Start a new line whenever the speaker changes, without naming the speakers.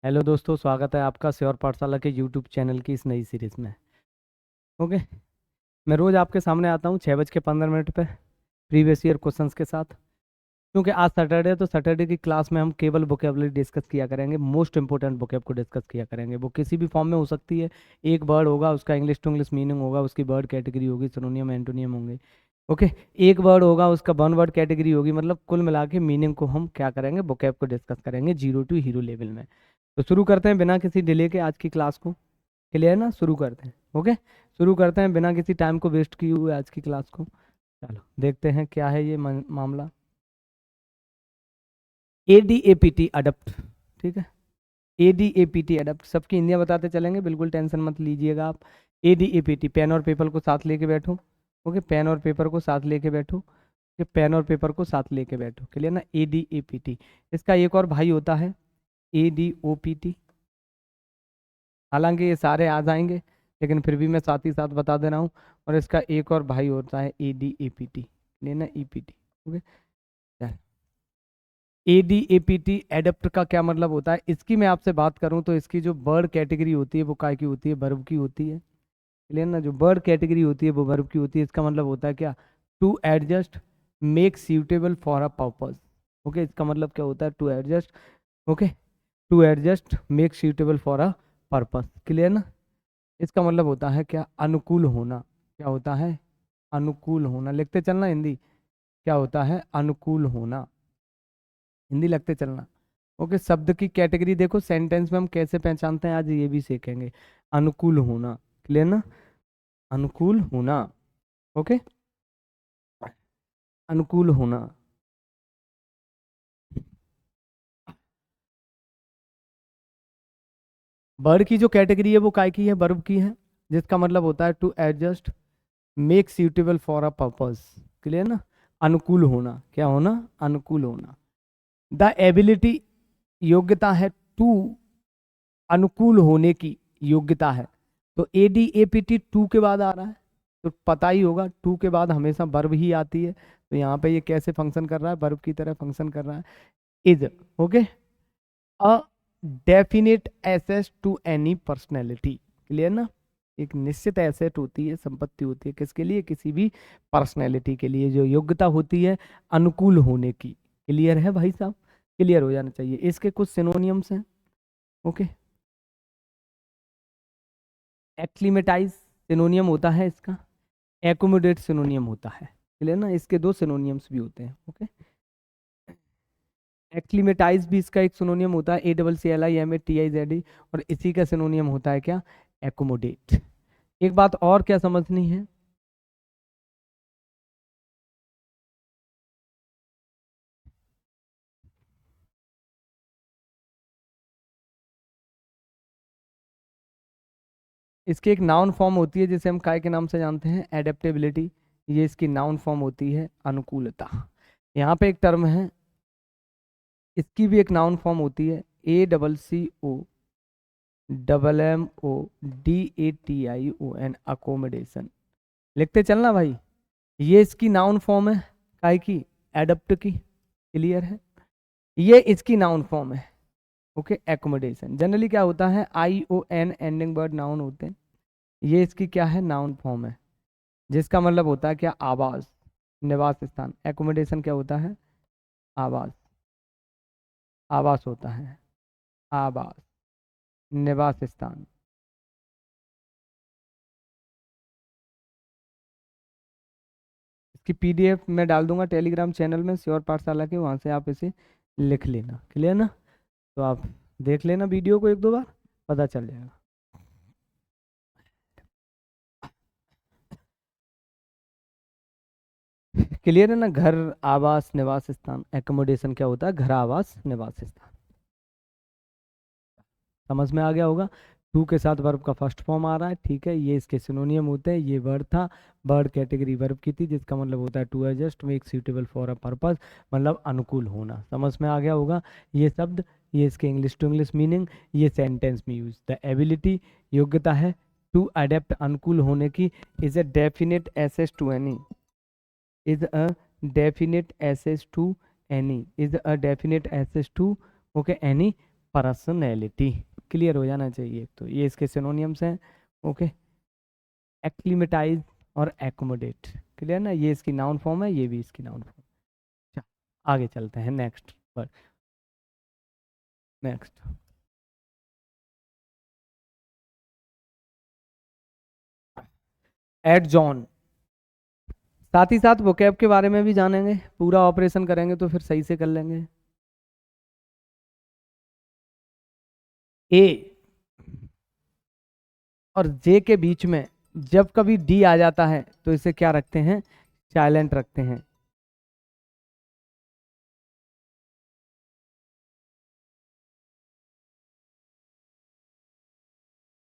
Hello दोस्तों, स्वागत है आपका श्योर पाठशाला के यूट्यूब चैनल की इस नई सीरीज में। ओके। मैं रोज़ आपके सामने आता हूँ 6:15 पे प्रीवियस ईयर क्वेश्चंस के साथ। क्योंकि आज सैटरडे है तो सैटरडे की क्लास में हम केवल वोकेबलरी डिस्कस किया करेंगे, मोस्ट इंपॉर्टेंट वोकेब को डिस्कस किया करेंगे। वो किसी भी फॉर्म में हो सकती है। एक वर्ड होगा, उसका इंग्लिश टू इंग्लिश मीनिंग होगा, उसकी वर्ड कैटेगरी होगी, सिनोनियम एंटोनियम होंगे। ओके। एक वर्ड होगा, उसका वन वर्ड कैटेगरी होगी, मतलब कुल मिला के मीनिंग को हम क्या करेंगे, वोकेब को डिस्कस करेंगे 0 to हीरो लेवल में। तो शुरू करते हैं बिना किसी डिले के आज की क्लास को। क्लियर ना? शुरू करते हैं। ओके। शुरू करते हैं बिना किसी टाइम को वेस्ट किए हुए आज की क्लास को। चलो देखते हैं क्या है ये मामला। ADAPT adopt. ठीक है। ADAPT अडप्ट सबकी हिंदियाँ बताते चलेंगे, बिल्कुल टेंशन मत लीजिएगा आप। ADAPT, पेन और पेपर को साथ लेके बैठो। ओके, पेन और पेपर को साथ लेके बैठो। ओके, पेन और पेपर को साथ लेके बैठो। क्लियर ना? ADAPT। इसका एक और भाई होता है ADOPT। हालांकि ये सारे आ जाएंगे, लेकिन फिर भी मैं साथ ही साथ बता दे रहा हूँ। और इसका एक और भाई होता है ADAPT, लेना EPT। ओके। ADAPT एडप्ट का क्या मतलब होता है, इसकी मैं आपसे बात करूं तो इसकी जो बर्ड कैटेगरी होती है वो काय की होती है, वर्ब की होती है। क्लियर ना? जो बर्ड कैटेगरी होती है वो वर्ब की होती है। इसका मतलब होता है क्या? To adjust, make suitable for a purpose. Okay, इसका मतलब क्या होता है? To adjust. Okay. To adjust, make suitable for a purpose. Clear ना? इसका मतलब होता है क्या? अनुकूल होना। क्या होता है? अनुकूल होना। लिखते चलना हिंदी। क्या होता है? अनुकूल होना। हिंदी लगते चलना। ओके। शब्द की कैटेगरी देखो, सेंटेंस में हम कैसे पहचानते हैं आज ये भी सीखेंगे। अनुकूल होना। क्लियर ना? अनुकूल होना। ओके। अनुकूल होना। वर्ब की जो कैटेगरी है वो काय की है? वर्ब की है, जिसका मतलब होता है to adjust, make suitable for a purpose. Clear ना? अनुकूल होना। क्या होना? अनुकूल होना। द एबिलिटी, योग्यता है। टू, अनुकूल होने की योग्यता है। तो ADAPT टू के बाद आ रहा है, तो पता ही होगा टू के बाद हमेशा वर्ब ही आती है। तो यहाँ पे ये कैसे फंक्शन कर रहा है? वर्ब की तरह फंक्शन कर रहा है। Is. Okay. A definite asset to any personality. Clear ना? एक निश्चित एसेट होती है, संपत्ति होती है, किसके लिए? किसी भी पर्सनैलिटी के लिए जो योग्यता होती है अनुकूल होने की। क्लियर है भाई साहब? क्लियर हो जाना चाहिए। इसके कुछ सिनोनियम्स हैं। ओके। एक्लीमेटाइज सिनोनियम होता है इसका। एकोमोडेट सिनोनियम होता है। क्लियर ना? इसके दो सिनोनियम्स भी होते हैं। ओके। एक्लीमेटाइज भी इसका एक सिनोनियम होता है, ACCLIMATIZE। और इसी का सिनोनियम होता है क्या? एकोमोडेट। एक बात और क्या समझनी है, इसकी एक नाउन फॉर्म होती है जिसे हम काय के नाम से जानते हैं, एडेप्टेबिलिटी। ये इसकी नाउन फॉर्म होती है, अनुकूलता। यहाँ पे एक टर्म है, इसकी भी एक नाउन फॉर्म होती है, ACCOMMODATION, अकोमोडेशन। लिखते चलना भाई। ये इसकी नाउन फॉर्म है, काय की? एडप्ट की। क्लियर है? ये इसकी नाउन फॉर्म है। ओके। एकोमोडेशन जनरली क्या होता है? ION एंडिंग वर्ड नाउन होते हैं। ये इसकी क्या है? नाउन फॉर्म है, जिसका मतलब होता है क्या? आवास, निवास स्थान। एकोमोडेशन क्या होता है? आवास। आवास होता है, आवास, निवास स्थान। इसकी PDF मैं डाल दूंगा टेलीग्राम चैनल में श्योर पाठशाला के, वहाँ से आप इसे लिख लेना। क्लियर ना? तो आप देख लेना वीडियो को एक दो बार, पता चल जाएगा। क्लियर है ना? घर, आवास, निवास स्थान। एकोमोडेशन क्या होता है? घर, आवास, निवास स्थान। समझ में आ गया होगा। टू के साथ वर्ब का फर्स्ट फॉर्म आ रहा है। ठीक है, ये इसके सिनोनियम होते हैं। ये वर्ड था, वर्ड कैटेगरी वर्ब की थी, जिसका मतलब होता है to adjust, make suitable for a purpose, मतलब अनुकूल होना। समझ में आ गया होगा ये शब्द, ये इसके इंग्लिश टू इंग्लिश मीनिंग, ये सेंटेंस में यूज। द एबिलिटी, योग्यता है। टू अडेप्ट, अनुकूल होने की। Is a definite asset to any, is a definite asset to any, is a definite asset to, okay, any personality, clear हो जाना चाहिए। तो ये इसके सिनोनियम्स हैं। ओके, एक्लिमेटाइज और एकोमोडेट, क्लियर ना, ये इसकी नाउन फॉर्म है, ये भी इसकी नाउन फॉर्म। आगे चलते हैं नेक्स्ट पर। नेक्स्ट एड जॉन, साथ ही साथ वोकैब के बारे में भी जानेंगे, पूरा ऑपरेशन करेंगे तो फिर सही से कर लेंगे। ए और जे के बीच में जब कभी डी आ जाता है तो इसे क्या रखते हैं, साइलेंट रखते हैं।